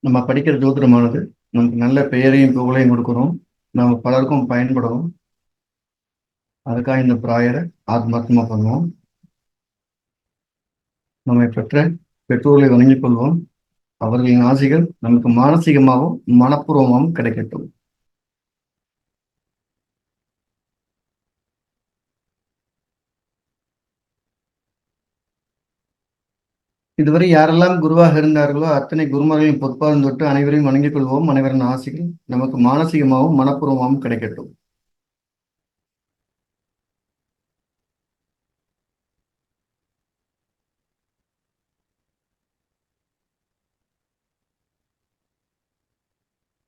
நம்ம படிக்கிற ஜோதிடமானது நமக்கு நல்ல பெயரையும் புகழையும் கொடுக்கணும். நம்ம பலருக்கும் பயன்படணும். அதுக்காக இந்த ப்ராயரை ஆத்மார்த்தமா பண்ணுவோம். நம்மை பெற்ற பெற்றோர்களை வணங்கிக் கொள்வோம். அவர்களின் ஆசைகள் நமக்கு மானசீகமாகவும் மனப்பூர்வமாகவும் கிடைக்கட்டும். இதுவரை யாரெல்லாம் குருவாக இருந்தார்களோ அத்தனை குருமார்களின் பொற்பாதம் தொட்டு அனைவரையும் வணங்கிக் கொள்வோம். அனைவரின் ஆசைகள் நமக்கு மானசீகமாகவும் மனப்பூர்வமாகவும் கிடைக்கட்டும்.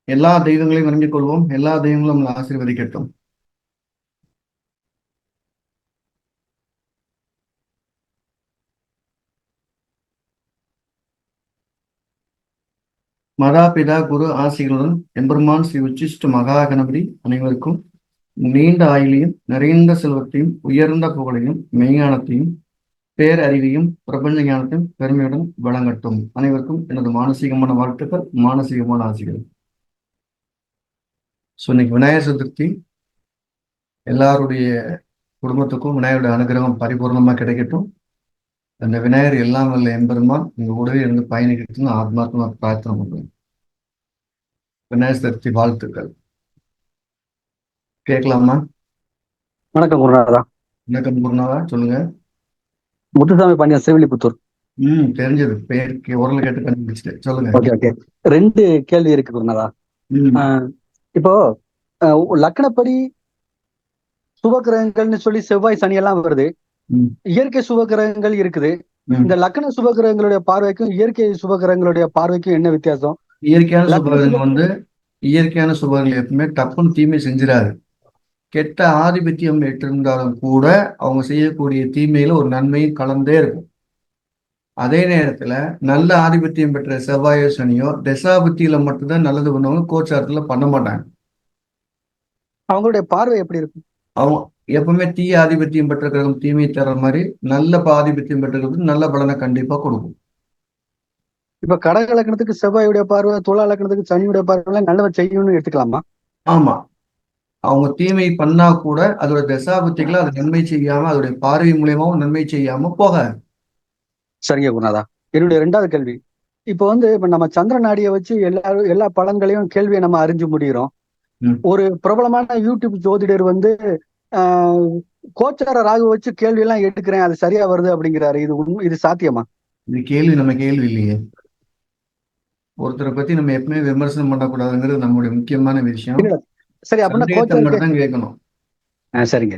எல்லா தெய்வங்களையும் வணங்கிக் கொள்வோம். எல்லா தெய்வங்களும் நம்மளை ஆசீர்வதிக்கட்டும். மகா பிதா குரு ஆசிகளுடன் எம்பெருமான் ஸ்ரீ உச்சிஷ்ட மகா கணபதி அனைவருக்கும் நீண்ட ஆயுளையும் நிறைந்த செல்வத்தையும் உயர்ந்த புகழையும் மெய்ஞானத்தையும் பேரறிவையும் பிரபஞ்ச ஞானத்தையும் பெருமையுடன் வழங்கட்டும். அனைவருக்கும் எனது மானசீகமான வாழ்த்துக்கள், மானசீகமான ஆசைகள். ஸோ இன்னைக்கு விநாயகர் சதுர்த்தி. எல்லாருடைய குடும்பத்துக்கும் விநாயகருடைய அனுகிரகம் பரிபூர்ணமா கிடைக்கட்டும். அந்த விநாயகர் எல்லாம் வல்ல எம்பெருமான் உங்க கூடவே இருந்து பயணிக்கட்டும்னு ஆத்மார்த்தமா பிரார்த்தனை பண்ணுவேன். விநாயகர் சதுர்த்தி வாழ்த்துக்கள். கேட்கலாமா? வணக்கம் குருநாதா. வணக்கம் குருநாதா, சொல்லுங்க. முத்துசாமி பாண்டியன், சிறுவில்லிபுத்தூர். தெரிஞ்சது, பேர் உரல கேட்டு கண்டுபிடிச்சிட்டு சொல்லுங்க. Okay okay. 2 கேள்வி இருக்கு குருநாதா. இப்போ லக்னப்படி சுபகிரகங்கள்னு சொல்லி செவ்வாய் சனி எல்லாம் வருது. இயற்கை சுபகிரகங்கள் இருக்குது. இந்த லக்ன சுபகிரகங்களுடைய பார்வைக்கும் இயற்கை சுபகிரகங்களுடைய பார்வைக்கும் என்ன வித்தியாசம்? இயற்கையான சுபகிரகம் இயற்கையான சுபகிரகங்கள் எப்பவுமே டப்புன்னு தீமை செஞ்சிடாது. கெட்ட ஆதிபத்தியம் ஏற்றிருந்தாலும் கூட அவங்க செய்யக்கூடிய தீமையில ஒரு நன்மையும் கலந்தே இருக்கும். அதே நேரத்துல நல்ல ஆதிபத்தியம் பெற்ற செவ்வாயோ சனியோ தசாபுத்தியில மட்டும்தான் நல்லது பண்ணுவாங்க, கோச்சாரத்துல பண்ண மாட்டாங்க. அவங்களுடைய பார்வை எப்படி இருக்கும்? அவங்க எப்பவுமே தீய ஆதிபத்தியம் பெற்ற கிரகம் தீமை தர்ற மாதிரி நல்ல ஆதிபத்தியம் பெற்ற கிரகம் நல்ல பலனை கண்டிப்பா கொடுக்கும். இப்ப கடக லக்னத்துக்கு செவ்வாயுடைய பார்வை, துலா லக்னத்துக்கு சனியுடைய பார்வை நல்லவ செய்யணும்னு எடுத்துக்கலாமா? ஆமா, அவங்க தீமை பண்ணா கூட அதோட தசாபுத்திகளை அதை நன்மை செய்யாம அதோடைய பார்வை மூலியமாவும் நன்மை செய்யாம போகாது. சரிங்க குருநாதா. என்னுடைய 2வது கேள்வி, இப்ப நம்ம சந்திர நாடியை வச்சு எல்லா பலன்களையும் கேள்வியை நம்ம அறிஞ்சு முடிகிறோம். ஒரு பிரபலமான யூடியூப் ஜோதிடர் கோச்சார ராகு வச்சு கேள்வி எல்லாம் எடுக்கிறேன், அது சரியா வருது அப்படிங்கிறாரு. இது சாத்தியமா? இது கேள்வி நம்ம கேள்வி இல்லையே. ஒருத்தரை பத்தி நம்ம எப்பவுமே விமர்சனம் பண்ணக்கூடாதுங்கிறது நம்மளுடைய முக்கியமான விஷயம். சரி, அப்படின்னா மட்டும் தான் கேட்கணும். சரிங்க.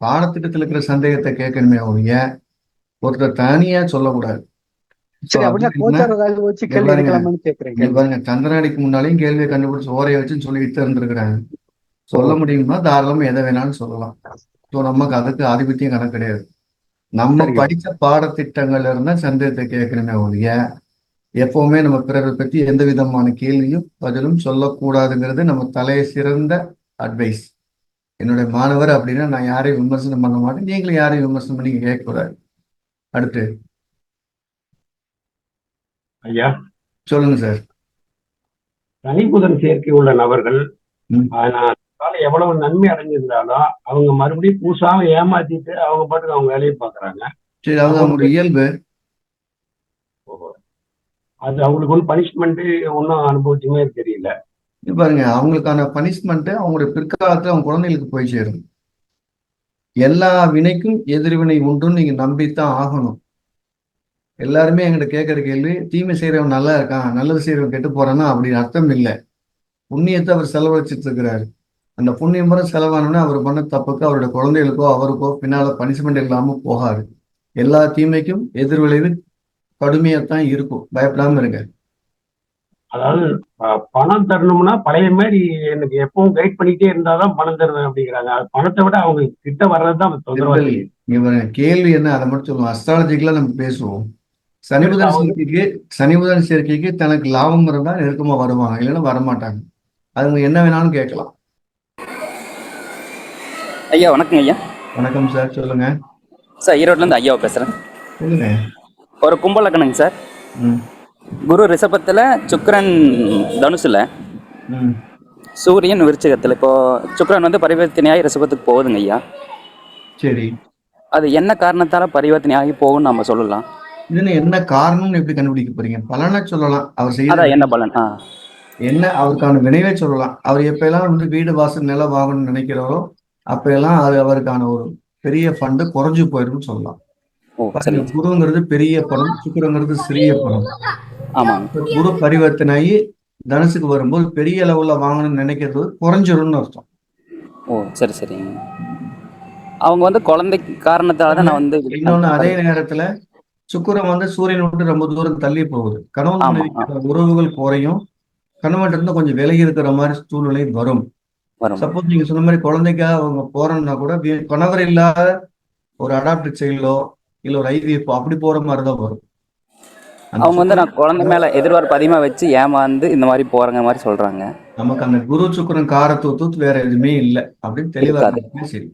பாடத்திட்டத்தில் இருக்கிற சந்தேகத்தை கேட்கணுமே ஒழிய ஒருத்தர் தனியா சொல்லக்கூடாது. பாருங்க, சந்திரனாடிக்கு முன்னாலையும் கேள்வியை கண்டுபிடிச்சு ஓரைய வச்சுன்னு சொல்லிட்டு இருந்திருக்கிறாங்க. சொல்ல முடியும்னா தாராளமா எதை வேணாலும் சொல்லலாம். ஸோ நமக்கு அதுக்கு ஆதிபத்தியம் கணக்கு கிடையாது. நம்ம படித்த பாடத்திட்டங்கள்ல இருந்தா சந்தேகத்தை கேட்கணுமே ஒழிய எப்பவுமே நம்ம பிறரை பத்தி எந்த விதமான கேள்வியும் பதிலும் சொல்லக்கூடாதுங்கிறது நம்ம தலையை சிறந்த அட்வைஸ். என்னுடைய மாணவர் அப்படின்னா நான் யாரையும் விமர்சனம் பண்ண மாட்டேன், நீங்களும் யாரையும் விமர்சனம் பண்ணி கேட்கக்கூடாது. அடுத்து ஐயா சொல்லுங்க சார். சனி புதன் சேர்க்கை உள்ள நபர்கள் எவ்வளவு நன்மை அடைஞ்சிருந்தாலும் அவங்க மறுபடியும் பூசாம ஏமாத்திட்டு அவங்க பாட்டுக்கு அவங்க வேலையை பாக்குறாங்க. சரி, அது அவங்க இயல்பு. அது அவங்களுக்கு ஒன்றும் பனிஷ்மெண்ட் ஒன்றும் அனுபவிச்சுமே தெரியல. பாருங்க, அவங்களுக்கான பனிஷ்மெண்ட் அவங்களுடைய பிற்காலத்துல அவங்க குழந்தைகளுக்கு போய் சேரும். எல்லா வினைக்கும் எதிர்வினை உண்டுன்னு நீங்க நம்பித்தான் ஆகணும். எல்லாருமே எங்கிட்ட கேட்கற கேள்வி, தீமை செய்யறவன் நல்லா இருக்கான், நல்லது செய்யறவன் கெட்டு போறான்னா அப்படின்னு அர்த்தம் இல்லை. புண்ணியத்தை அவர் செலவழிச்சிட்டு இருக்கிறாரு. அந்த புண்ணியம் முறை செலவானோன்னா அவர் பண்ண தப்புக்கு அவருடைய குழந்தைகளுக்கோ அவருக்கோ பின்னால பனிஷ்மெண்ட் இல்லாம போகாது. எல்லா தீமைக்கும் எதிர்விளைவு கடுமையாத்தான் இருக்கும், பயப்படாம இருங்க. அதாவது பணம் தரணும்னா பழைய மாதிரி எனக்கு எப்பவும் கைட் பண்ணிட்டே இருந்தாதான் பணம் தருவேன் அப்படிங்கிறாங்க. பணத்தை விட அவங்க கிட்ட வர்றதுதான் தொந்தரவு. கேள்வி என்ன அதை மட்டும் சொல்லுவோம். அஸ்ட்ராலஜிக்கெல்லாம் நம்ம பேசுவோம். சனி புதன் சேர்க்கைக்கு தனக்கு லாபம் இருந்தா நெருக்கமா வருவாங்க, இல்லைன்னா வரமாட்டாங்க. அதுங்க என்ன வேணாலும் கேட்கலாம். ஐயா வணக்கம். ஐயா வணக்கம் சார், சொல்லுங்க சார். ஈரோட்ல இருந்து ஐயாவை பேசுறேன். சொல்லுங்க. ஒரு கும்பலக்கணுங்க சார். குரு ரிஷபத்துல, சுக்கிரன் தனுசுல, ம். சூரியன் விருச்சிகத்துல. இப்போ சுக்கிரன் வந்து பரிவர்த்தனையாகி ரிஷபத்துக்கு போகுதுங்க ஐயா. சரி. அது என்ன காரணத்தால பரிவர்த்தனையாகி போகும்னு நம்ம சொல்லலாம்? இதுன்னு என்ன காரணம்னு எப்படி கண்டுபிடிக்க போறீங்க? பலனை சொல்லலாம். அவர் செய்த அதான் என்ன பலன்? என்ன அவருக்கான வினைவே சொல்லலாம். அவர் எப்பெல்லாம் வந்து வீடு வாசல் நிலம் வாங்கணும்னு நினைக்கிறாரோ அப்பெல்லாம் அது அவருக்கான ஒரு பெரிய ஃபண்டு குறைஞ்சு போயிரும்னு சொல்லலாம். ஓ பாருங்க, சரிங்க. குருங்கிறது பெரிய பணம், சுக்கிரங்கிறது சிறிய பணம். ஆமாங்க. இப்ப குரு பரிவர்த்தனாகி தனுசுக்கு வரும்போது பெரிய லெவல்ல வாங்கணும்னு நினைக்கிறது குறைஞ்சிரும்னு அர்த்தம். ஓ சரி சரிங்க. அவங்க வந்து குழந்தை காரணத்தால தான் நான் வந்து இன்னொன்னு, அதே நேரத்துல சுக்கிரன் வந்து சூரியனை விட்டு ரொம்ப தூரம் தள்ளி போகுது. கணவன் ஆமா மனைவிக்கான உறவுகள் குறையும். கணவன் இருந்து கொஞ்சம் விலகி இருக்கிற மாதிரி சூழ்நிலை வரும். வரும். சப்போஸ் நீங்க சொன்ன மாதிரி குழந்தைக்காக அவங்க போறோம்னா கூட கணவர் இல்லாத ஒரு அடாப்டட் சைல்டோ இல்ல ஒரு ஐவிஎஃப் அப்படி போற மாதிரி தான் வரும். அந்த அவங்க வந்து நான் சுக்கிரன் குழந்தை மேல எதிர்பார்ப்பு அதிகமா வச்சு ஏமாந்து இந்த மாதிரி போறங்க மாதிரி சொல்றாங்க. நமக்கு அந்த குரு சுக்கிரன் காரத்தூத்து வேற எதுவுமே இல்லை அப்படின்னு தெளிவா இருக்காது. இருந்துச்சுன்னா சரி.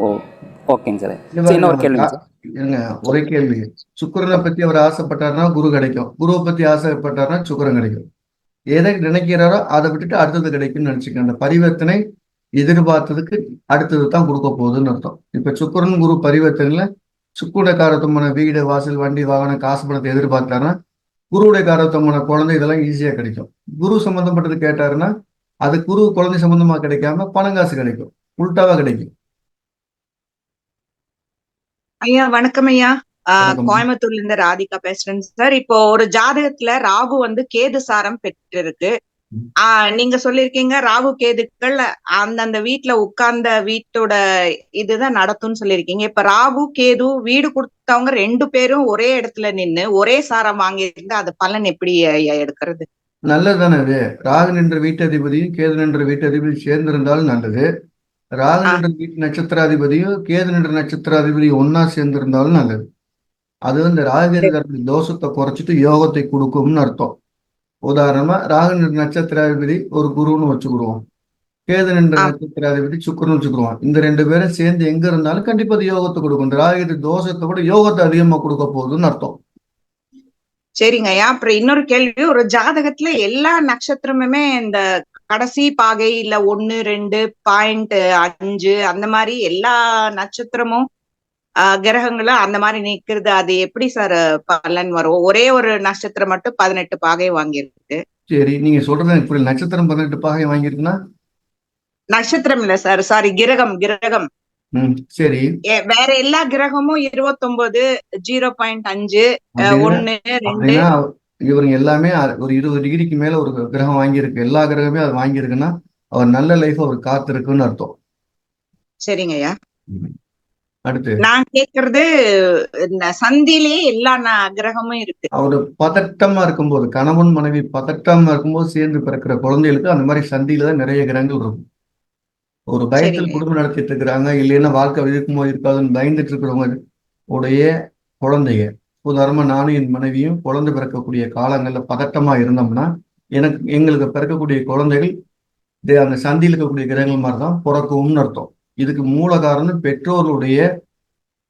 ஓ ஓகேங்க சார். இது சரி, இன்னொரு பாருங்க, கேள்விங்க சார். இருங்க, ஒரே கேள்வி. சுக்கிரனை பத்தி அவர் ஆசைப்பட்டாருன்னா குரு கிடைக்கும், குருவை பத்தி ஆசைப்பட்டாருன்னா சுக்கிரன் கிடைக்கும். எதை நினைக்கிறாரோ அதை விட்டுட்டு அடுத்தது கிடைக்கும்னு நினைச்சுக்க. அந்த பரிவர்த்தனை எதிர்பார்த்ததுக்கு அடுத்தது தான் கொடுக்க போகுதுன்னு அர்த்தம். இப்ப சுக்கிரன் குரு பரிவர்த்தனையில சுக்குடைய காரத்தமான வீடு வாசல் வண்டி வாகனம் காசு பணத்தை எதிர்பார்த்தாருன்னா குருவுடைய காரத்தமான குழந்தை இதெல்லாம் ஈஸியா கிடைக்கும். குரு சம்பந்தப்பட்டது கேட்டாருன்னா அது குரு குழந்தை சம்பந்தமா கிடைக்காம பணம் காசு கிடைக்கும், உள்டாவா கிடைக்கும். ஐயா வணக்கம் ஐயா. வணக்கம். கோயம்புத்தூர்ல இருந்து ராதிகா பேசுறேன் சார். இப்போ ஒரு ஜாதகத்துல ராகு வந்து கேது சாரம் பெற்றிருக்கு. நீங்க சொல்லிருக்கீங்க ராகு கேதுக்கள் அந்தந்த வீட்டுல உட்கார்ந்த வீட்டோட இதுதான் நடத்தும்னு சொல்லிருக்கீங்க. இப்ப ராகு கேது வீடு கொடுத்தவங்க 2 பேரும் ஒரே இடத்துல நின்னு ஒரே சாரம் வாங்கியிருந்தா அது பலன் எப்படி ஐயா எடுக்கிறது? நல்லது தானே அது. ராகு நின்ற வீட்டதிபதியும் கேது நின்ற வீட்டதிபதியும் சேர்ந்திருந்தாலும் நல்லது. ராகு நின்ற வீட்டு நட்சத்திராதிபதியும் கேது நின்ற நட்சத்திராதிபதியும் ஒன்னா சேர்ந்திருந்தாலும் நல்லது. அது வந்து ராகு தோஷத்தை குறைச்சிட்டு யோகத்தை கொடுக்கும்னு அர்த்தம். உதாரணமா ராகு நின்ற நட்சத்திராதிபதி ஒரு குருன்னு வச்சுக்கிடுவோம், கேது நின்ற நட்சத்திராதிபதி சுக்கிரன்னு வச்சுக்கிடுவோம். இந்த 2 பேரும் சேர்ந்து எங்க இருந்தாலும் கண்டிப்பா அது யோகத்தை கொடுக்கும். இந்த ராகு தோஷத்தை கூட யோகத்தை அதிகமா கொடுக்க போகுதுன்னு அர்த்தம். சரிங்க ஐயா. அப்புறம் இன்னொரு கேள்வி, ஒரு ஜாதகத்துல எல்லா நட்சத்திரமுமே இந்த கடைசி பாகை இல்ல 1, 2.5 அந்த மாதிரி எல்லா நட்சத்திரமும் கிரகங்களும் அந்த மாதிரி நிக்கிறது, அது எப்படி சார் பலன் வரும்? ஒரே ஒரு நட்சத்திரம் மட்டும் 18 பாகை வாங்கியிருக்கு. சரி, நீங்க சொல்றது எனக்கு புரியல. நட்சத்திரம் 18 பாகை வாங்கியிருக்குன்னா? நட்சத்திரம் இல்ல சார், சாரி, கிரகம் கிரகம். சரி. வேற எல்லா கிரகமும் 29, 0.5, 1, 2. இவருங்க எல்லாமே ஒரு 20 டிகிரிக்கு மேல ஒரு கிரகம் வாங்கியிருக்கு. எல்லா கிரகமே அது வாங்கியிருக்குன்னா அவர் நல்ல லைஃப் அவர் காத்திருக்குன்னு அர்த்தம். சரிங்க ஐயா. அடுத்து நான் கேக்குறது சந்திலேயே எல்லா கிரகமும் இருக்கு. அவரு பதட்டமா இருக்கும்போது, கணவன் மனைவி பதட்டமா இருக்கும்போது சேர்ந்து பிறக்கிற குழந்தைகளுக்கு அந்த மாதிரி சந்தியில தான் நிறைய கிரகங்கள் இருக்கும். ஒரு பயத்தில் குடும்பம் நடத்திட்டு இருக்கிறாங்க, இல்லைன்னா வாழ்க்கை இருக்குமோ இருக்காதுன்னு பயந்துட்டு இருக்கிறவங்க உடைய குழந்தைங்க, உதாரணமா நானும் என் மனைவியும் குழந்தை பிறக்கக்கூடிய காலங்கள்ல பதட்டமா இருந்தோம்னா எங்களுக்கு பிறக்கக்கூடிய குழந்தைகள் அந்த சந்தியில் இருக்கக்கூடிய கிரகங்கள் மாதிரிதான் பிறக்கும்னு அர்த்தம். இதுக்கு மூல காரணம் பெற்றோர்களுடைய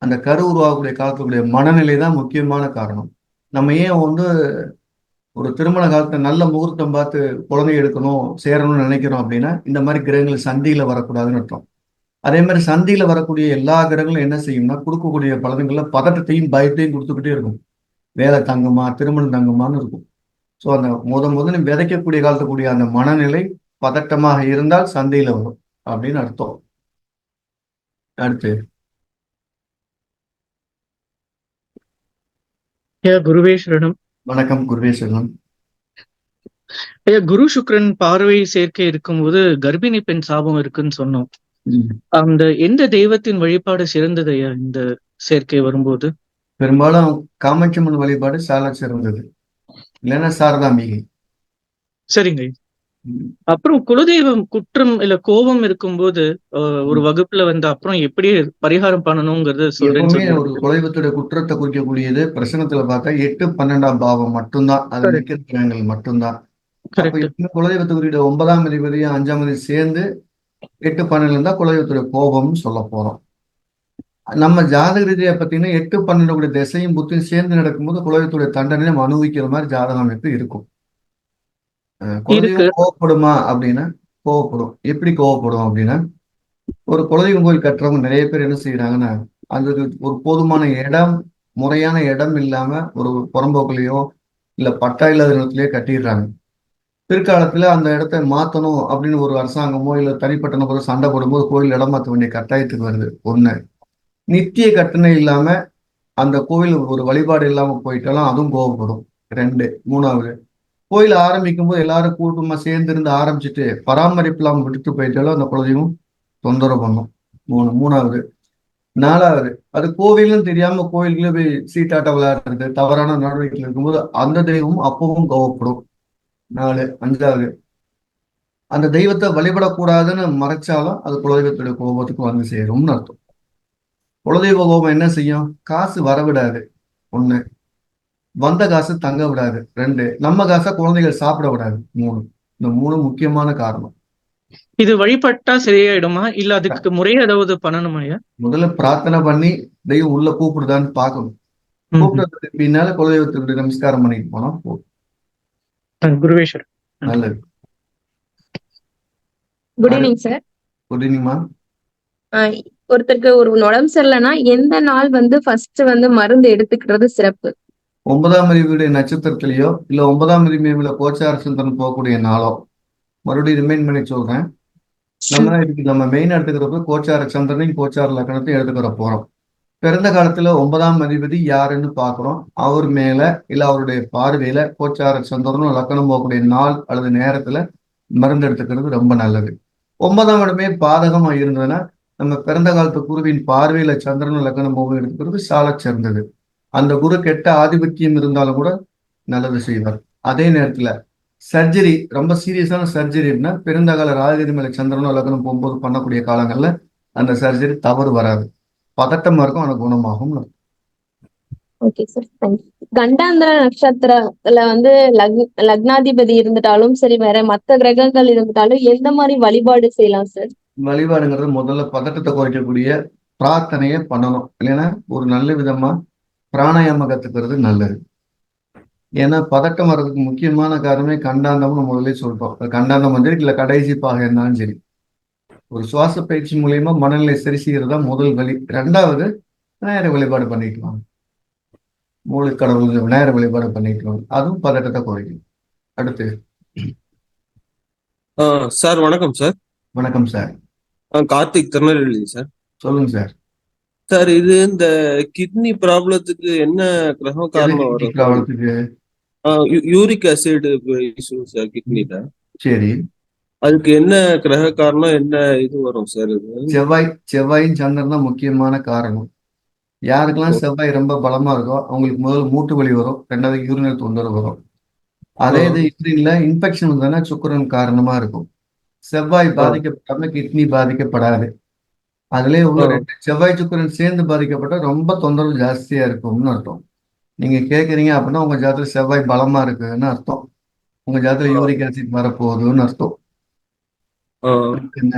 அந்த கரு உருவாகக்கூடிய காலத்துடைய மனநிலை தான் முக்கியமான காரணம். நம்ம ஏன் வந்து ஒரு திருமண காலத்துல நல்ல முகூர்த்தம் பார்த்து குழந்தை எடுக்கணும் சேரணும்னு நினைக்கிறோம் அப்படின்னா இந்த மாதிரி கிரகங்கள் சந்தியில வரக்கூடாதுன்னு அர்த்தம். அதே மாதிரி சந்தியில வரக்கூடிய எல்லா கிரகங்களும் என்ன செய்யும்னா கொடுக்கக்கூடிய பலன்கள்ல பதட்டத்தையும் பயத்தையும் கொடுத்துக்கிட்டே இருக்கும். வேலை தங்குமா, திருமணம் தங்குமான்னு இருக்கும். ஸோ அந்த முதல்ல விதைக்கக்கூடிய காலத்துக்கூடிய அந்த மனநிலை பதட்டமாக இருந்தால் சந்தையில வரும் அப்படின்னு அர்த்தம். அடுத்து குருவேஸ்வரனும். வணக்கம் குருவேஸ்வரன். ஐயா, குரு சுக்கிரன் பார்வை சேர்க்கை இருக்கும்போது கர்ப்பிணி பெண் சாபம் இருக்குன்னு சொன்னோம். அந்த எந்த தெய்வத்தின் வழிபாடு சிறந்தது ஐயா இந்த சேர்க்கை வரும்போது? பெரும்பாலும் காமாட்சியம்மன் வழிபாடு சால சிறந்தது, இல்லைன்னா சாரதாம்பிகை. சரிங்க. அப்புறம் குலதெய்வம் குற்றம் இல்ல கோபம் இருக்கும்போது ஒரு வகுப்புல வந்து அப்புறம் எப்படி பரிகாரம் பண்ணணுங்கிறது சொல்றேன். ஒரு குலதெய்வத்துடைய குற்றத்தை குறிக்கக்கூடியது பிரசனத்துல பார்த்தா 8, 12ஆம் பாவம் மட்டும்தான், அது நிற்கிற கிரகங்கள் மட்டும்தான். குலதெய்வத்துக்குரிய 9ஆம் அதிபதியும் 5ஆம் அதிபதி சேர்ந்து 8, 12 இருந்தா குலதெய்வத்துடைய கோபம்னு சொல்ல போறோம். நம்ம ஜாதக ரீதியா பார்த்தீங்கன்னா 8, 12 திசையும் புத்தியும் சேர்ந்து நடக்கும்போது குலதெய்வத்துடைய தண்டனை நம்ம அனுபவிக்கிற மாதிரி ஜாதக அமைப்பு இருக்கும். இருக்கு. குலதெய்வம் கோவப்படுமா அப்படின்னா கோவப்படும். எப்படி கோவப்படும் அப்படின்னா, ஒரு குலதெய்வம் கோயில் கட்டுறவங்க நிறைய பேர் என்ன செய்யறாங்கன்னா, அதுக்கு ஒரு போதுமான இடம், முறையான இடம் இல்லாம ஒரு புறம்போக்குலயோ இல்ல பட்டா இல்லாத இடத்துலயோ கட்டிடுறாங்க. பிற்காலத்துல அந்த இடத்த மாத்தணும் அப்படின்னு ஒரு அரசாங்கமோ இல்ல தனிப்பட்ட நபரோ சண்டை போடும்போது கோயில் இடம் மாற்ற வேண்டிய கட்டாயத்துக்கு வருது. ஒண்ணு, நித்திய கட்டணை இல்லாம அந்த கோவில் ஒரு வழிபாடு இல்லாம போயிட்டாலும் அதுவும் கோவப்படும். 2, 3வது, கோயில் ஆரம்பிக்கும் போது எல்லாரும் கூட்டமா சேர்ந்து இருந்து ஆரம்பிச்சுட்டு பராமரிப்பு இல்லாம விட்டுட்டு போயிட்டாலும் அந்த குலதெய்வம் தொந்தரவு பண்ணும். 3வது, 4வது, அது கோவிலும் தெரியாம கோயிலுக்குள்ள போய் சீட்டாட்ட விளையாடுறது, தவறான நடவடிக்கைகள் இருக்கும்போது அந்த தெய்வம் அப்பவும் கோவப்படும். 4, 5வது, அந்த தெய்வத்தை வழிபடக்கூடாதுன்னு மறைச்சாலும் அது குலதெய்வத்துடைய கோபத்துக்கு வந்து சேரும்னு அர்த்தம். குலதெய்வ கோபம் என்ன செய்யும்? காசு வரவிடாது. 1, வந்த காசு தங்க விடாது. 2, நம்ம காசை குழந்தைகள் சாப்பிட விடாது. 3, இந்த 3 முக்கியமான காரணம். இது வழிபட்டா சரியாயிடுமா? இல்ல அதுக்கு முறையா ஏதாவது பண்ணணுமாய்யா? முதல்ல பிரார்த்தனை பண்ணி தெய்வம் உள்ள கூப்பிடுதான்னு பார்க்கணும். கூப்பிடுறதுக்கு பின்னால குலதெய்வத்துக்கு நமஸ்காரம் பண்ணிட்டு போனா போதும். குருவேஸ்வர். நல்லது. Good evening sir. குட் ஈவினிங்மா. ஒருத்தருக்கு ஒரு உடம்பு சரியில்லைன்னா எந்த நாள் ஃபர்ஸ்ட் மருந்து எடுத்துக்கிறது சிறப்பு? 9ஆம் அறிவுடைய நட்சத்திரத்திலேயோ இல்ல 9ஆம் அறிவுல கோச்சார சந்திரன் போகக்கூடிய நாளோ, மறுபடியும் ரிமைண்ட் பண்ணி சொல்றேன். நம்ம மெயின் எடுத்துக்கிறப்ப கோச்சார சந்திரனையும் கோச்சார லக்னத்தையும் எடுத்துக்கிற போறோம். பிறந்த காலத்துல 9ஆம் அதிபதி யாருன்னு பாக்குறோம். அவர் மேல இல்ல அவருடைய பார்வையில கோச்சார சந்திரனும் லக்னம் போகக்கூடிய நாள் அல்லது நேரத்துல மருந்து எடுத்துக்கிறது ரொம்ப நல்லது. 9ஆம் இடமே பாதகமா இருந்ததுன்னா நம்ம பிறந்த காலத்து குருவின் பார்வையில சந்திரனும் லக்னம் போக எடுத்துக்கிறது சால சிறந்தது. அந்த குரு கெட்ட ஆதிபத்தியம் இருந்தாலும் கூட நல்லது செய்வார். அதே நேரத்துல சர்ஜரி, ரொம்ப சீரியஸான சர்ஜரின்னா பிறந்த கால ராஜகிரி மேல சந்திரனும் லக்னம் போகும்போது பண்ணக்கூடிய காலங்கள்ல அந்த சர்ஜரி தவறு வராது. பதட்டமா இருக்கும், ஆனா குணமாகும். Okay sir, thank you. கண்டாந்திர நட்சத்திரத்துல லக்னாதிபதி இருந்துட்டாலும் சரி, வேற மத்த கிரகங்கள் இருந்துட்டாலும் எந்த மாதிரி வழிபாடு செய்யலாம் சார்? வழிபாடுங்கிறது முதல்ல பதட்டத்தை குறைக்கக்கூடிய பிரார்த்தனையை பண்ணணும். இல்லைன்னா ஒரு நல்ல விதமா பிராணாயாமம் கத்துக்கிறது நல்லது. ஏன்னா பதட்டம் வர்றதுக்கு முக்கியமான காரணமே கண்டாந்தம்னு முதல்ல சொல்றோம். கண்டாந்தம் சரி இல்ல கடைசி பாகம் இருந்தாலும் சரி, ஒரு சுவாச பயிற்சி மூலியமா மனநிலை சரி செய்யறது தான் முதல் வழி. 2வது, விநாயகர் வழிபாடு பண்ணிட்டு வாங்க. மூல கடவுள் விநாயகர் வழிபாடு பண்ணிட்டு வாங்க, அதுவும் பதட்டத்தை குறைக்கும். அடுத்து சார் வணக்கம் சார். வணக்கம் சார். கார்த்திக், திருநெல்வேலி சார். சொல்லுங்க சார். சார், இது இந்த கிட்னி ப்ராப்ளத்துக்கு என்ன கிரகம் காரணம் வரும்? ப்ராப்ளத்துக்கு யூரிக் ஆசிட் இஷ்யூ சார் கிட்னில. சரி, அதுக்கு என்ன கிரக காரணம், என்ன இது வரும் சார்? இது செவ்வாயும் சந்திரன் தான் முக்கியமான காரணம். யாருக்கெல்லாம் செவ்வாய் ரொம்ப பலமா இருக்கோ அவங்களுக்கு முதல்ல மூட்டு வலி வரும், 2வது யூரினல் தொந்தரவு வரும். அதே இது யூரின்ல இன்ஃபெக்ஷன் வந்ததுன்னா சுக்கிரன் காரணமா இருக்கும். செவ்வாய் பாதிக்கப்படாம கிட்னி பாதிக்கப்படாது. அதுலயே உள்ள 2 செவ்வாய் சுக்கிரன் சேர்ந்து பாதிக்கப்பட்டா ரொம்ப தொந்தரவு ஜாஸ்தியா இருக்கும்னு அர்த்தம். நீங்க கேக்குறீங்க அப்படின்னா உங்க ஜாதகத்துல செவ்வாய் பலமா இருக்குன்னு அர்த்தம். உங்க ஜாதகத்துல யூரிக் ஆசிட் வரப்போகுதுன்னு அர்த்தம். என்ன,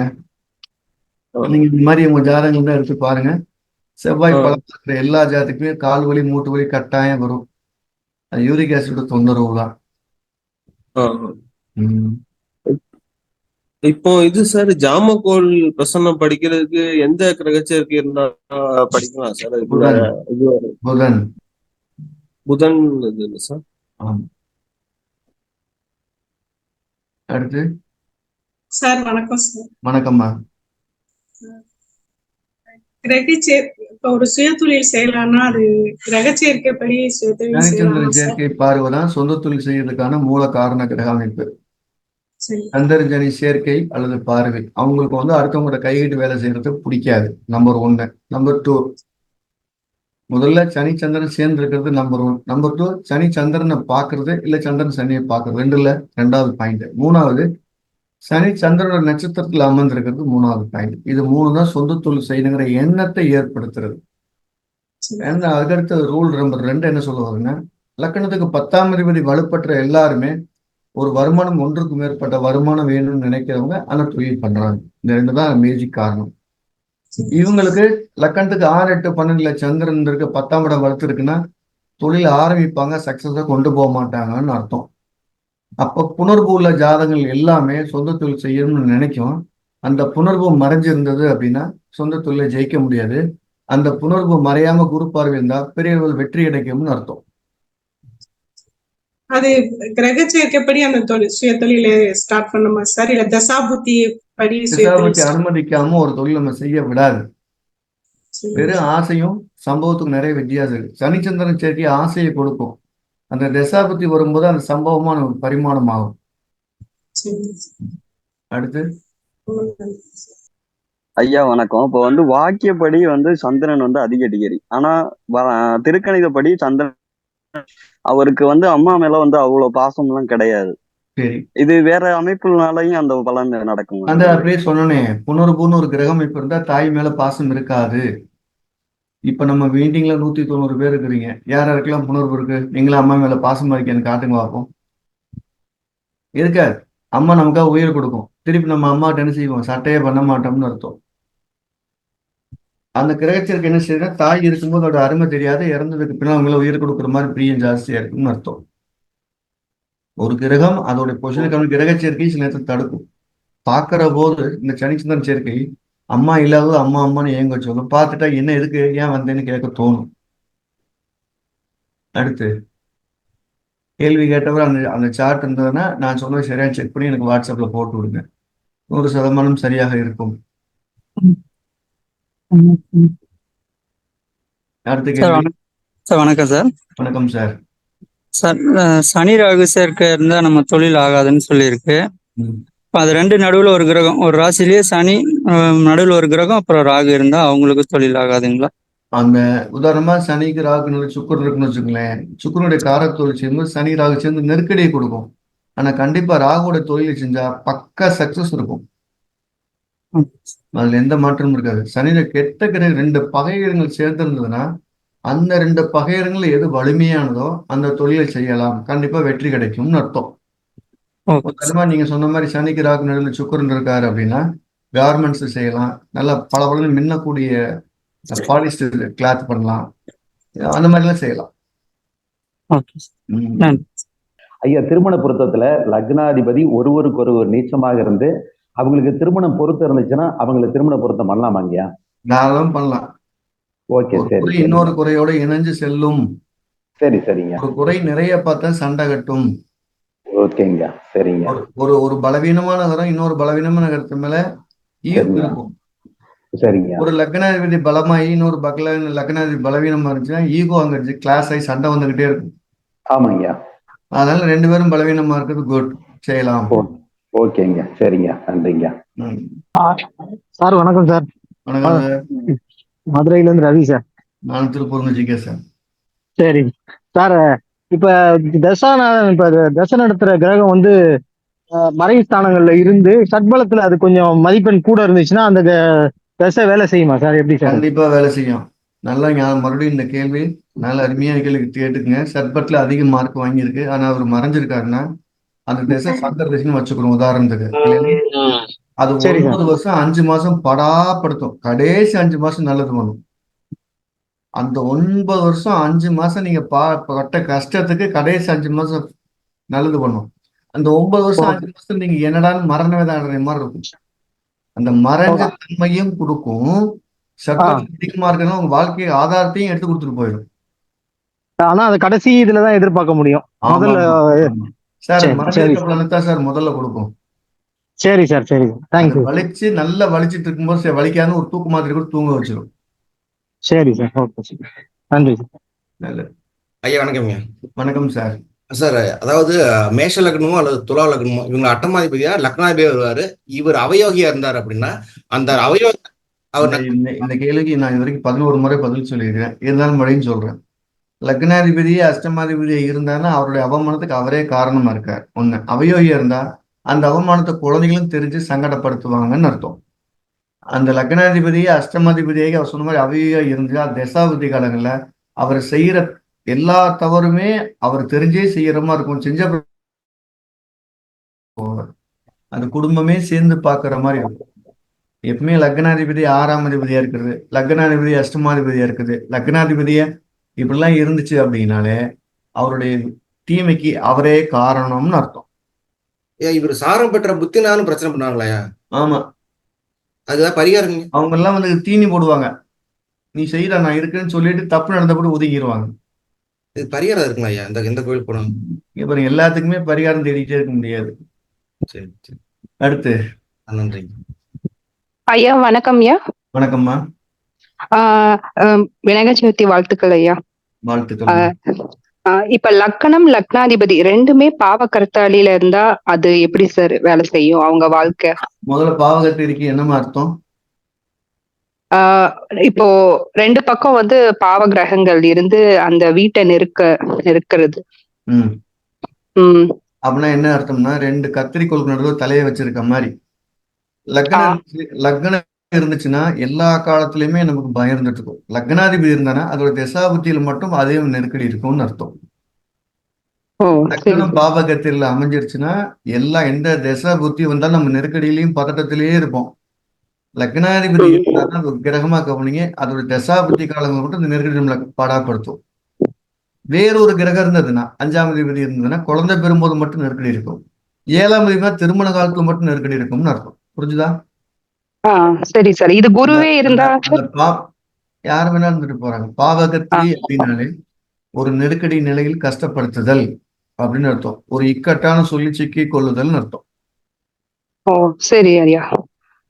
நீங்க இந்த மாதிரி உங்க ஜாதகங்கள் தான் எடுத்து பாருங்க. செவ்வாய் பலம் இருக்கிற எல்லா ஜாதத்துக்குமே கால் வலி மூட்டு வலி கட்டாயம் வரும். அது யூரிக் ஆசிட் தொந்தரவு தான். இப்போ இது சார் ஜாமக்கோள் பிரசன்னம் படிக்கிறதுக்கு எந்த கிரகச்சேர்க்கை இருந்தா படிக்கலாம் சார்? புதன். புதன் இது இல்லை சார். அடுத்து சார் வணக்கம் சார். வணக்கம்மா. இப்ப ஒரு சுயதொழில் செய்யலாம்னா அது கிரக சேர்க்கைப்படி சுயதொழில் செய்யலாம். சேர்க்கை பார்வைதான் சொந்த தொழில் செய்யறதுக்கான மூல காரண கிரக அமைப்பு. சந்திரன் சேர்க்கை அல்லது பார்வை அவங்களுக்கு அடுத்தவங்களோட கைகிட்டு வேலை செய்யறது பிடிக்காது. நம்பர் 1. நம்பர் 2, முதல்ல சனி சந்திரன் சேர்ந்து இருக்கிறது நம்பர் 1. நம்பர் 2, சனி சந்திரனை பாக்குறது இல்ல சந்திரன் சனியை பாக்குறது 2வது பாயிண்ட். 3வது, சனி சந்திரனோட நட்சத்திரத்துல அமர்ந்திருக்கிறது 3வது பாயிண்ட். இது 3 தான் சொந்த தொழில் செய்யணுங்கிற எண்ணத்தை ஏற்படுத்துறது. அதுக்கடுத்த ரூல் நம்பர் 2 என்ன சொல்லுவாருன்னா, லக்கணத்துக்கு 10ஆம் அதிபதி வலுப்பற்ற எல்லாருமே ஒரு வருமானம், ஒன்றுக்கு மேற்பட்ட வருமானம் வேணும்னு நினைக்கிறவங்க ஆனா தொழில் பண்றாங்க. இந்த 2 தான் மேஜிக் காரணம். இவங்களுக்கு லக்கணத்துக்கு 6, 8, 12 சந்திரன் இருக்கு, 10ஆம் இடம் வளர்த்து இருக்குன்னா தொழில் ஆரம்பிப்பாங்க, சக்சஸா கொண்டு போக மாட்டாங்கன்னு அர்த்தம். அப்ப புணர்வு உள்ள ஜாதகங்கள் எல்லாமே சொந்த தொழில் செய்யணும்னு நினைக்கும். அந்த புணர்வு மறைஞ்சிருந்தது அப்படின்னா சொந்த தொழிலை ஜெயிக்க முடியாது. அந்த புணர்வு மறையாம குரு பார்வை இருந்தா பெரிய அளவில் வெற்றி கிடைக்கும்னு அர்த்தம். அது கிரக சேர்க்கைப்படி அந்த சுய தொழில ஸ்டார்ட் பண்ணுமா சார், இல்ல தசாபுத்தி படி திசாபுத்தி அனுமதிக்காம ஒரு தொழில் நம்ம செய்ய விடாது. வெறும் ஆசையும் சம்பவத்துக்கு நிறைய வித்தியாசம் இருக்கு. சனிச்சந்திரன் சேர்க்கை ஆசையை கொடுக்கும். அந்த தசாபுத்தி வரும்போது அந்த சம்பவமா நமக்கு பரிமாணம் ஆகும். அடுத்து ஐயா வணக்கம். இப்போ வந்து வாக்கியப்படி வந்து சந்திரன் வந்து அதிக டிகிரி, ஆனா திருக்கணிதப்படி சந்திரன் அவருக்கு வந்து அம்மா மேல வந்து அவ்வளவு பாசம் எல்லாம் கிடையாது. சரி, இது வேற அமைப்புனாலையும் அந்த பலன் நடக்கும். அந்த அப்படியே சொன்னனே, புனர்பூன்னு ஒரு கிரகம் இப்ப இருந்தா தாய் மேல பாசம் இருக்காது. இப்ப நம்ம மீட்டிங்ல 190 பேர் இருக்கிறீங்க. யார் யாருக்கெல்லாம் புணர்வு இருக்கு? நீங்களும் அம்மா மேல பாசமா இருக்கேன்னு காட்டுங்க பார்ப்போம். இருக்காது. அம்மா நமக்காக உயிர் கொடுக்கும். திருப்பி நம்ம அம்மாட்ட என்ன செய்வோம்? சட்டையே பண்ண மாட்டோம்னு அர்த்தம். அந்த கிரகத்திற்கு என்ன செய்யணும்? தாய் இருக்கும்போது அதோட அருமை தெரியாது, இறந்ததுக்கு பின்னால் அவங்கள உயிர் கொடுக்குற மாதிரி பிரியம் ஜாஸ்தியா இருக்குன்னு அர்த்தம். ஒரு கிரகம் அதோட பொசிஷனுக்கான கிரக சேர்க்கை சில நேரத்தில் தடுக்கும். பார்க்கிற போது இந்த சனிச்சந்திரன் சேர்க்கை அம்மா இல்லாத அம்மா அம்மான்னு ஏங்க சொல்லும். பார்த்துட்டா என்ன எதுக்கு ஏன் வந்தேன்னு கேட்க தோணும். அடுத்து கேள்வி கேட்டவர் அந்த அந்த சார்ட் இருந்ததுன்னா நான் சொன்னது சரியா செக் பண்ணி எனக்கு வாட்ஸ்அப்ல போட்டு விடுங்க. 100% சரியாக இருக்கும். அடுத்த கேள்வி. சார் வணக்கம் சார். வணக்கம் சார். சார் சனி ராகு சேர்க்கை இருந்தா நம்ம தொழில் ஆகாதுன்னு சொல்லியிருக்கு. அது ரெண்டு நடுவில் ஒரு கிரகம், ஒரு ராசிலேயே சனி நடுவில் ஒரு கிரகம் அப்புறம் ராகு இருந்தா அவங்களுக்கு தொழில் ஆகாதுங்களா? அந்த உதாரணமா சனிக்கு ராகு நல்ல சுக்கரன் இருக்குன்னு வச்சுக்கோங்களேன். சுக்கரனுடைய காரத்தொழில் சேர்ந்து சனி ராகு சேர்ந்து நெருக்கடியை கொடுக்கும். ஆனா கண்டிப்பா ராகுவோட தொழிலை செஞ்சா பக்கா சக்சஸ் இருக்கும். அதுல எந்த மாற்றமும் இருக்காது. சனியில கெட்ட கிரக 2 பகையங்கள் சேர்ந்திருந்ததுன்னா அந்த 2 பகையர்கள் எது வலிமையானதோ அந்த தொழிலை செய்யலாம், கண்டிப்பா வெற்றி கிடைக்கும்னு அர்த்தம். உதாரணமா நீங்க சொன்ன மாதிரி சனிக்கு ராகு நடுவில் சுக்கரன் இருக்காரு அப்படின்னா கார்மெண்ட்ஸ் செய்யலாம், நல்லா பல மின்னக்கூடிய பாலிஸ்டர் கிளாத் பண்ணலாம், அந்த மாதிரிலாம் செய்யலாம். ஐயா, திருமண பொருத்தத்துல லக்னாதிபதி ஒருவருக்கு நீச்சமாக இருந்து அவங்களுக்கு திருமணம் பொருத்தம் இருந்துச்சுன்னா அவங்களுக்கு திருமண பொருத்தம் பண்ணலாமாங்கய்யா? தாராளம் பண்ணலாம். ஓகே, சரி. இன்னொரு குறையோட இணைஞ்சு செல்லும். சரிங்க. ஒரு குறை நிறைய பார்த்தா சண்டை கட்டும். ஓகேங்க, சரிங்க. ஒரு பலவீனமான கிரகம் இன்னொரு பலவீனமான கிரகத்து மேல ஈர்ப்பு இருக்கும். சரிங்க. ஒரு லக்னாதிபதி பலமாயி இன்னொரு லக்னாதிபதி பலவீனமா இருந்துச்சுன்னா ஈகோ அங்க கிளாஸ் ஆகி சண்டை வந்துகிட்டே இருக்கும். ஆமாங்க. அதனால 2 பேரும் பலவீனமா இருக்கிறது குட், செய்யலாம். ஓகேங்க, சரிங்க, நன்றிங்க. சார் வணக்கம் சார். வணக்கம் சார். மதுரையில இருந்து ரவி சார். நான் திருப்பூர் ஜிகே சார். சரி சார், இப்ப தசை நடத்துற கிரகம் வந்து மறைவு ஸ்தானங்கள்ல இருந்து சட்பலத்துல அது கொஞ்சம் மதிப்பெண் கூட இருந்துச்சுன்னா அந்த தசை வேலை செய்யுமா சார்? எப்படி சார்? கண்டிப்பா வேலை செய்யும். நல்லா மறுபடியும் இந்த கேள்வி நல்ல அருமையான கேள்வி கேட்டுக்குங்க. சட்பத்துல அதிக மார்க் வாங்கியிருக்கு, ஆனா அவர் மறைஞ்சிருக்காருன்னா அந்த திசை சந்திர திசைன்னு வச்சுக்கிறோம் உதாரணத்துக்கு. அது 9 வருஷம் 5 மாசம் படாப்படுத்தும். கடைசி 5 மாசம் நல்லது பண்ணும். அந்த 9 வருஷம் 5 மாசம் நீங்க பட்ட கஷ்டத்துக்கு கடைசி 5 மாசம் நல்லது பண்ணும். அந்த 9 வருஷம் 5 மாசம் நீங்க என்னடான்னு மரண வேதனை மாதிரி இருக்கும். அந்த மறைஞ்ச தன்மையும் கொடுக்கும். சட்டம் அதிகமா இருக்குன்னா உங்க வாழ்க்கை ஆதாரத்தையும் எடுத்து கொடுத்துட்டு போயிடும். ஆனா அது கடைசி இதுலதான் எதிர்பார்க்க முடியும். சார் மரணத்தான் சார் முதல்ல கொடுக்கும். சரி சார், சரி, தேங்க்யூ. வலிச்சு நல்லா வலிச்சிட்டு இருக்கும்போது வலிக்காத ஒரு தூக்கு மாதிரி கூட தூங்க வச்சிடும். சரி சார், ஓகே சார், நன்றி சார். நல்லது ஐயா. வணக்கம்ங்க. வணக்கம் சார். சார், அதாவது மேஷ லக்னமோ அல்லது துலா லக்னமோ இவங்க அட்டமாதிபதியா லக்னாதிபதியா வருவாரு. இவர் அவயோகியா இருந்தார் அப்படின்னா அந்த அவயோகி இந்த கேள்விக்கு நான் இது வரைக்கும் 11 முறை பதில் சொல்லியிருக்கேன். இருந்தாலும் மறுபடியும் சொல்றேன். லக்னாதிபதியே அஷ்டமாதிபதியை இருந்தாருன்னா அவருடைய அவமானத்துக்கு அவரே காரணமா இருக்கார். ஒண்ணு. அவயோகியா இருந்தா அந்த அவமானத்தை குழந்தைகளும் தெரிஞ்சு சங்கடப்படுத்துவாங்கன்னு அர்த்தம். அந்த லக்னாதிபதியே அஷ்டமாதிபதியாக அவர் சொன்ன மாதிரி அவயோகியா இருந்தா தசாபதி காலங்கள்ல அவர் செய்யற எல்லா தவறுமே அவர் தெரிஞ்சே செய்யற மாதிரி இருக்கும். செஞ்ச அந்த குடும்பமே சேர்ந்து பாக்குற மாதிரி இருக்கும். எப்பவுமே லக்னாதிபதி 6ஆம் அதிபதியா இருக்கிறது, லக்னாதிபதி அஷ்டமாதிபதியா இருக்குது, லக்னாதிபதிய இப்படிலாம் இருந்துச்சு அப்படின்னாலே அவருடைய தீமைக்கு அவரே காரணம்னு அர்த்தம். ஏன் இவர் சாரம் பெற்ற புத்தினாலும் பிரச்சனை பண்ணாங்களாயா? ஆமா, அதுதான் பரிகாரம். அவங்க எல்லாம் வந்து தீனி போடுவாங்க. நீ செய்யற நான் இருக்குன்னு சொல்லிட்டு தப்பு நடந்த கூட ஒதுங்கிடுவாங்க. இது பரிகாரம் இருக்குங்களா ஐயா? இந்த கோயில் போனோம். இவர் எல்லாத்துக்குமே பரிகாரம் தேடிட்டே இருக்க முடியாது. சரி சரி, அடுத்து. நன்றி ஐயா. வணக்கம் ஐயா. வணக்கம்மா. விநாயகர் சதுர்த்தி வாழ்த்துக்கள் ஐயா. வாழ்த்துக்கள். இப்ப லக்னம் லக்னாதிபதி ரெண்டுமே பாவ கர்த்தாலியில இருந்தா அது எப்படி சார் வேலை செய்யும் அவங்க வாழ்க்கை? முதல்ல பாவகத்திற்கு என்னமா அர்த்தம்? இப்போ ரெண்டு பக்கம் வந்து பாவ கிரகங்கள் இருந்து அந்த வீட்டை நெருக்கிறது. அப்படின்னா என்ன அர்த்தம்னா, 2 கத்திரிக்கோளுக்கு நடுவில் தலையை வச்சிருக்க மாதிரி. லக்னம் இருந்துச்சுன்னா எல்லா காலத்திலயுமே நமக்கு பயம் இருந்துட்டு இருக்கும். லக்னாதிபதி இருந்தானா அதோட தசாபுத்தியில மட்டும் அதே நெருக்கடி இருக்கும்னு அர்த்தம். லக்னம் பாவகத்தில் அமைஞ்சிருச்சுன்னா எந்த தசா புத்தி வந்தாலும் நம்ம நெருக்கடியிலையும் பதட்டத்திலேயே இருப்போம். லக்னாதிபதி இருந்தாலும் அது கிரகமா கவனிங்க, அதோட தசாபுத்தி காலங்கள் மட்டும் இந்த நெருக்கடி நம்மளை பாடாப்படுத்தும். வேறொரு கிரகம் இருந்ததுன்னா 5ஆம் அதிபதி இருந்ததுன்னா குழந்தை பெறும்போது மட்டும் நெருக்கடி இருக்கும். 7ஆம் அதிபதி திருமண காலத்துல மட்டும் நெருக்கடி இருக்கும்னு அர்த்தம். புரிஞ்சுதா? சரி சார். இது குருவே இருந்தா யாரு வேணா இருந்துட்டு போறாங்க. பாவகத்திரி அப்படின்னாலே ஒரு நெருக்கடி நிலையில் கஷ்டப்படுத்துதல் அப்படின்னு அர்த்தம். ஒரு இக்கட்டான சொல்லி சிக்கி கொள்ளுதல் அர்த்தம். ஓ சரி ஐயா,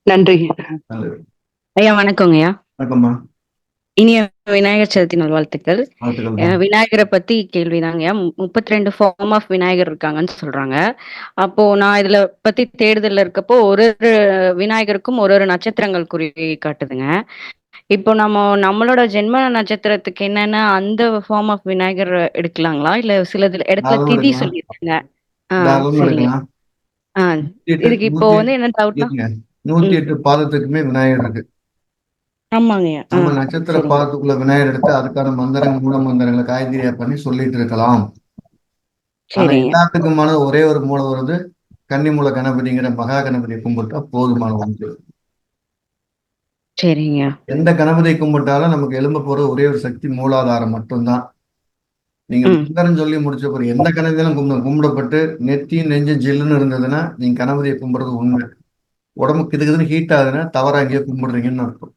நன்றி ஐயா. வணக்கங்க ஐயா. வணக்கம்மா. இனிய விநாயகர் சதுர்த்தி நல்வாழ்த்துக்கள். விநாயகரை பத்தி கேள்விதாங்க ஐயா. 32 ஃபார்ம் ஆஃப் விநாயகர் இருக்காங்கன்னு சொல்றாங்க. அப்போ நான் இதுல பத்தி தேடுதல்ல இருக்கப்போ ஒரு விநாயகருக்கும் ஒரு நட்சத்திரங்கள் குறி காட்டுதுங்க. இப்போ நம்மளோட ஜென்ம நட்சத்திரத்துக்கு என்னன்னா அந்த ஃபார்ம் ஆஃப் விநாயகர் எடுக்கலாங்களா, இல்ல சில இடத்துல திதி சொல்லியிருக்காங்க? சரிங்க. இதுக்கு இப்போ வந்து என்ன டவுட்னா 108 பாதத்துக்குமே விநாயகர் இருக்கு. ஆமாங்கய்யா. நம்ம நட்சத்திர பாதத்துக்குள்ள விநாயகர் எடுத்து அதுக்கான மந்திரங்கள் மூல மந்திரங்களை காய்கறியா பண்ணி சொல்லிட்டு இருக்கலாம். ஆனா எல்லாத்துக்குமான ஒரே ஒரு மூலம் வருது, கன்னிமூல கணபதிங்கிற மகா கணபதியை கும்பிட்டா போதுமான ஒன்று. சரிங்க. எந்த கணபதியை கும்பிட்டாலும் நமக்கு எழும்ப போற ஒரே ஒரு சக்தி மூலாதாரம் மட்டும்தான். நீங்க மந்திரம் சொல்லி முடிச்ச பிறகு எந்த கணபதியிலும் கும்பிடப்பட்டு நெத்தியும் நெஞ்சும் ஜில்லுன்னு இருந்ததுன்னா நீங்க கணபதியை கும்பிடுறது உண்மை. உடம்பு கிதுக்குதுன்னு ஹீட் ஆகுதுன்னா தவறா எங்கேயோ கும்பிடுறீங்கன்னு அர்த்தம்.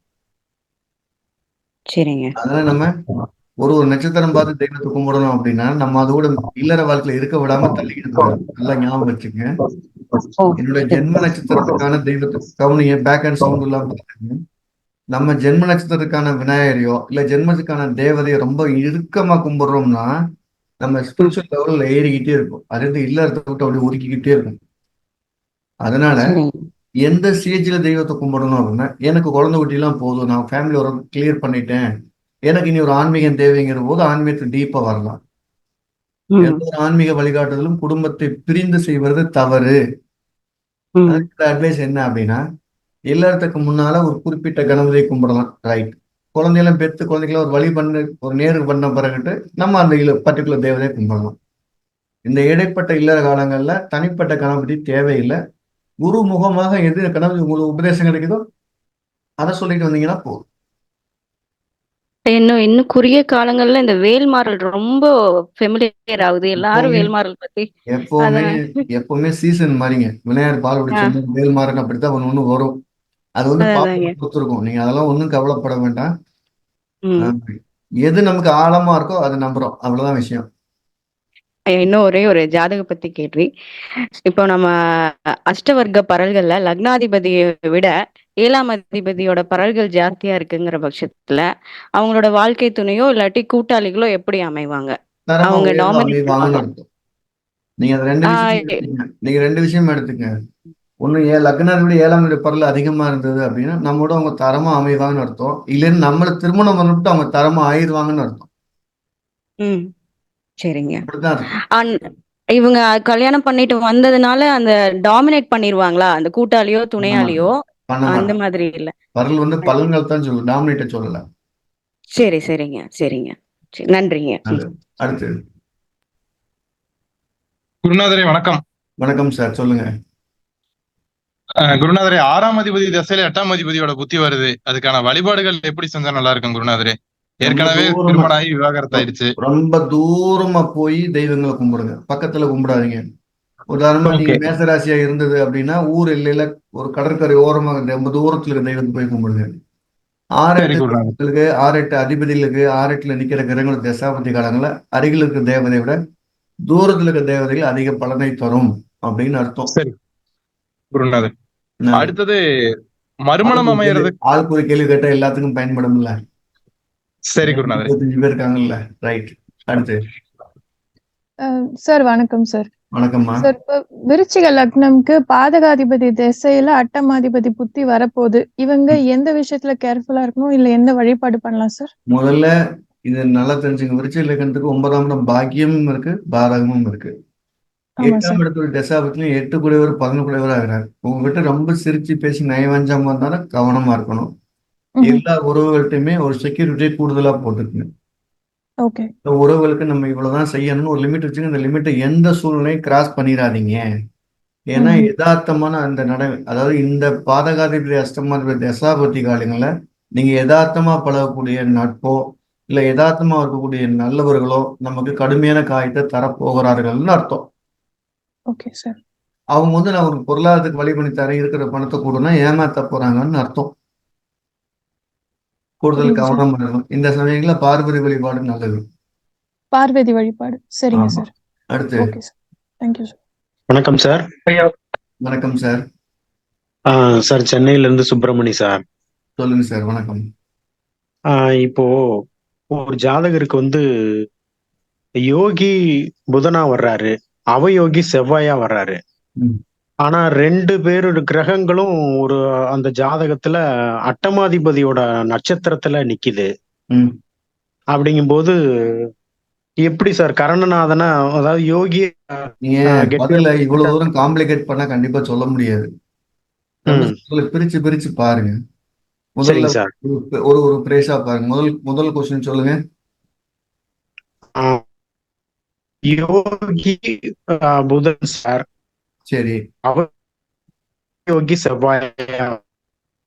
சரிங்க. அதனால நம்ம ஒரு நட்சத்திரம் பார்த்து தெய்வத்தை கும்பிடணும் அப்படின்னா நம்ம அதோட இல்லற வாழ்க்கையில இருக்க விடாம தள்ளிக்கிட்டு நல்லா ஞாபகம் வச்சுங்க. என்னோட ஜென்ம நட்சத்திரத்துக்கான தெய்வத்தை கவனிங்க. பேக் அண்ட் சவுண்ட் இல்லாம நம்ம ஜென்ம நட்சத்திரத்துக்கான விநாயகரையோ இல்ல ஜென்மத்துக்கான தேவதையோ ரொம்ப இறுக்கமா கும்பிடுறோம்னா நம்ம ஸ்பிரிச்சுவல் லெவல்ல ஏறிக்கிட்டே இருக்கும். அது இல்லறத்தை விட்டு அப்படி ஒதுக்கிக்கிட்டே இருக்கும். அதனால எந்த ஸ்டேஜ்ல தெய்வத்தை கும்பிடணும் அப்படின்னா, எனக்கு குழந்தை குட்டிலாம் போதும், நான் ஃபேமிலி ஒரு கிளியர் பண்ணிட்டேன், எனக்கு இனி ஒரு ஆன்மீகம் தேவைங்கிற போது ஆன்மீகத்துக்கு டீப்பா வரலாம். எந்த ஒரு ஆன்மீக வழிகாட்டுதலும் குடும்பத்தை பிரிந்து செய்வது தவறு. அதுக்கு அட்வைஸ் என்ன அப்படின்னா, எல்லாத்துக்கு முன்னால ஒரு குறிப்பிட்ட கணபதியை கும்பிடலாம். ரைட். குழந்தையெல்லாம் பெற்று குழந்தைகளை ஒரு வழி பண்ண ஒரு நேரு பண்ண பிறகுட்டு நம்ம அந்த பர்டிகுலர் தேவதையை கும்பிடலாம். இந்த இடைப்பட்ட இல்லற காலங்கள்ல தனிப்பட்ட கணபதி தேவையில்லை. குரு முகமாக எது கணபதி உங்களுக்கு உபதேசம் கிடைக்குதோ அதை சொல்லிட்டு வந்தீங்கன்னா போதும். இன்னும் குறுகிய காலங்கள்ல இந்த வேல்மாறல் ரொம்ப ஃபெமிலியர் ஆகுது. எல்லாரும் வேல்மாறல் பத்தி எப்பவுமே சீசன் மாதிரிங்க. விநாயகர் பால் குடிச்ச வேல்மாறன் அப்படித்தான் ஒண்ணு வரும். அது வந்து கொடுத்துருக்கும். நீங்க அதெல்லாம் ஒண்ணும் கவலைப்பட வேண்டாம். எது நமக்கு ஆழமா இருக்கோ அதை நம்புறோம், அவ்வளவுதான் விஷயம். இன்னும் ஒரே ஒரு ஜாதக பத்தி கேள்வி. இப்போ நம்ம அஷ்டவர்க்க பரல்கள்ல லக்னாதிபதியை விட 7ஆம் அதிபதியோட பரல்கள் ஜாஸ்தியா இருக்குங்கிற பட்சத்துல அவங்களோட வாழ்க்கை துணையோ இல்லாட்டி கூட்டாளிகளோ எப்படி அமைவாங்க? அவங்க நீங்க ரெண்டு விஷயம் எடுத்துக்க. ஒண்ணு லக்னாதிபதி 7ஆம் வீடு பரல் அதிகமா இருந்தது அப்படின்னா நம்மோட அவங்க தரமா அமைவாங்கன்னு அர்த்தம். இல்லைன்னு நம்மள திருமணம் பண்ணிட்டு அவங்க தரமா ஆயிடுவாங்கன்னு அர்த்தம். சரிங்க. இவங்க கல்யாணம் பண்ணிட்டு வந்ததுனால அந்த டாமினேட் பண்ணிடுவாங்களா அந்த கூட்டாளியோ துணையாளியோ? அந்த மாதிரி இல்ல. பரல் வந்து பலன்கள் தான் சொல்லு, டாமினேட் சொல்லல. சரிங்க. நன்றிங்க. அடுத்து குருநாதரே வணக்கம். வணக்கம் சார், சொல்லுங்க. குருநாதரே, 6ஆம் அதிபதி திசையில 8ஆம் அதிபதியோட புத்தி வருது. அதுக்கான வழிபாடுகள் எப்படி செஞ்சா நல்லா இருக்கும் குருநாதரே? ரொம்ப ஏற்கனவே தூரமா திருமணம் ஆகி விவாகரத்து ஆயிடுச்சு. ரொம்ப தூரமா போய் தெய்வங்களை கும்பிடுங்க, பக்கத்துல கும்பிடாதீங்க. உதாரணமா நீங்க ஓகே. மேசராசியா இருந்தது அப்படின்னா ஊர் எல்லையில ஒரு கடற்கரை ஓரமாக ரொம்ப தூரத்துல இருக்க தெய்வத்தை போய் கும்பிடுங்க. ஆறு சரி எட்டு குருநாதர். தெய்வங்களுக்கு, 6-8 அதிபதிகளுக்கு, 6-8ல நிக்கிற கிரகங்களோட தசாபதி காலங்கள அருகில் இருக்கிற தேவதையை விட தூரத்துல இருக்க தேவதைகள் அதிக பலனை தரும் அப்படின்னு அர்த்தம். சரி குருநாதர். நல்லது. அடுத்தது மறுமணம் அமையறதுக்கு. ஆளுக்கு ஒரு கேள்வி கேட்டா எல்லாத்துக்கும் பயன்படும்ல. சரி குருநாதர். 25 பேர் இருக்காங்கல்ல. ரைட். அடுத்து சார் வணக்கம் சார். வணக்கம்மா. சார் இப்போ விருச்சிக லக்னம்க்கு பாதகாதிபதி திசையில அட்டமாதிபதி புத்தி வரப்போகுது. இவங்க எந்த விஷயத்துல கேர்ஃபுல்லா இருக்கணும், இல்ல எந்த வழிபாடு பண்ணலாம் சார்? முதல்ல இது நல்லா தெரிஞ்சுங்க, விருச்சிக லக்னத்துக்கு 9ஆம் இடம் பாக்கியமும் இருக்கு, பாரகமும் இருக்கு. ஆமா 8ஆம் சார். இடத்துல தசாபத்திலையும் 8 கூடியவர் 11 கூடியவர் ஆகிறார். உங்ககிட்ட ரொம்ப சிரிச்சு பேசி நயவஞ்சமா இருந்தாலும் கவனமா இருக்கணும். எல்லா உறவுகள்கிட்டயுமே ஒரு செக்யூரிட்டி கூடுதலா போட்டுக்குங்க. ஓகே. இந்த உறவுகளுக்கு நம்ம இவ்வளவுதான் செய்யணும்னு ஒரு லிமிட் வச்சுங்க. இந்த லிமிட்டை எந்த சூழ்நிலையும் கிராஸ் பண்ணிடாதீங்க. ஏன்னா யதார்த்தமான அந்த அதாவது இந்த பாதகாதிபதி அஷ்டமாதிபதி தசாபதி காலங்கள்ல நீங்க யதார்த்தமா பழகக்கூடிய நட்போ இல்ல யதார்த்தமா இருக்கக்கூடிய நல்லவர்களோ நமக்கு கடுமையான காயத்தை தரப்போகிறார்கள்னு அர்த்தம். Okay sir. அவங்க வந்து நான் ஒரு பொருளாதாரத்துக்கு வழி பண்ணி தரேன், இருக்கிற பணத்தை கூடனா ஏமாத்த போறாங்கன்னு அர்த்தம். கூடுதல் புரியுது சார். கவனம் இருக்கணும். இந்த சமயங்கள்ல பார்வதி வழிபாடு நல்லது. பார்வதி வழிபாடு. சரிங்க ஆமா. சார். அடுத்து ஓகே சார். Thank you sir. வணக்கம் சார். வணக்கம் சார். சார் சென்னையில இருந்து சுப்பிரமணி சார். சொல்லுங்க சார். வணக்கம். இப்போ ஒரு ஜாதகருக்கு வந்து யோகி புதனா வர்றாரு, அவயோகி செவ்வாயா வர்றாரு. ம். ஆனா 2 பேரு கிரகங்களும் ஒரு அந்த ஜாதகத்துல அட்டமாதிபதியோட நட்சத்திரத்துல நிக்குது. ம். அப்படிங்கும்போது எப்படி சார் கரணநாதனா, அதாவது யோகி நீங்க பதில இவ்வளவு தூரம் காம்ப்ளிகேட் பண்ணா கண்டிப்பா சொல்ல முடியாது. பிரிச்சு பிரிச்சு பாருங்க. முதல்ல சரிங்க சார். ஒரு ஒரு பிரேஷா பாருங்க. முதல் கொஸ்டின் சொல்லுங்க. யோகி புதன் சார். சரி. யோகி செவ்வாய்.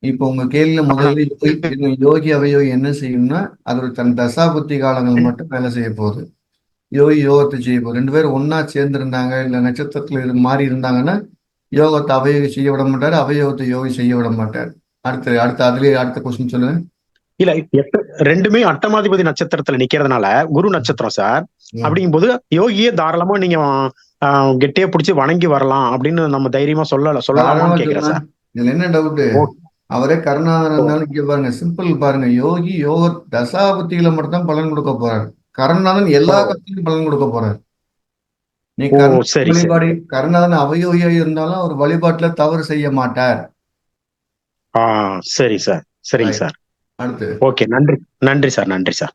இப்போ உங்க கேள்வியில முதல்ல யோகி அவயோகி என்ன செய்யும்னா அதோட தன் தசாபுத்தி காலங்கள் மட்டும் வேலை செய்ய போகுது. யோகி யோகத்தை செய்ய போகுது. 2 பேரும் ஒன்னா சேர்ந்து இருந்தாங்க இல்ல நட்சத்திரத்துல மாறி இருந்தாங்கன்னா யோகத்தை அவயோகி செய்ய விட மாட்டாரு, அவயோகத்தை யோகி செய்ய விட மாட்டார். அடுத்த கொஸ்டின் சொல்லுங்க. இல்ல 2மே அட்டமாதிபதி நட்சத்திரத்துல நிக்கிறதுனால குரு நட்சத்திரம் சார். அப்படிங்கும்போது யோகியே தாராளமா நீங்க கெட்டியா பிடிச்சி வணங்கி வரலாம் அப்படின்னு நம்ம தைரியமா சொல்லலாமான்னு கேக்குறேன் சார். இதுல என்ன டவுட்? அவரே கருணாதரன் இருந்தாலும் இங்க பாருங்க, சிம்பிள் பாருங்க. யோகி யோக தசாபுத்தியில மட்டும் தான் பலன் கொடுக்க போறாரு. கருணாதன் எல்லா கட்சியும் பலன் கொடுக்க போறாரு. நீ வழிபாடு கருணாதன் அவயோகியா இருந்தாலும் அவர் வழிபாட்டுல தவறு செய்ய மாட்டார். சரி சார். சரிங்க சார். அடுத்து. ஓகே. நன்றி சார். நன்றி சார்.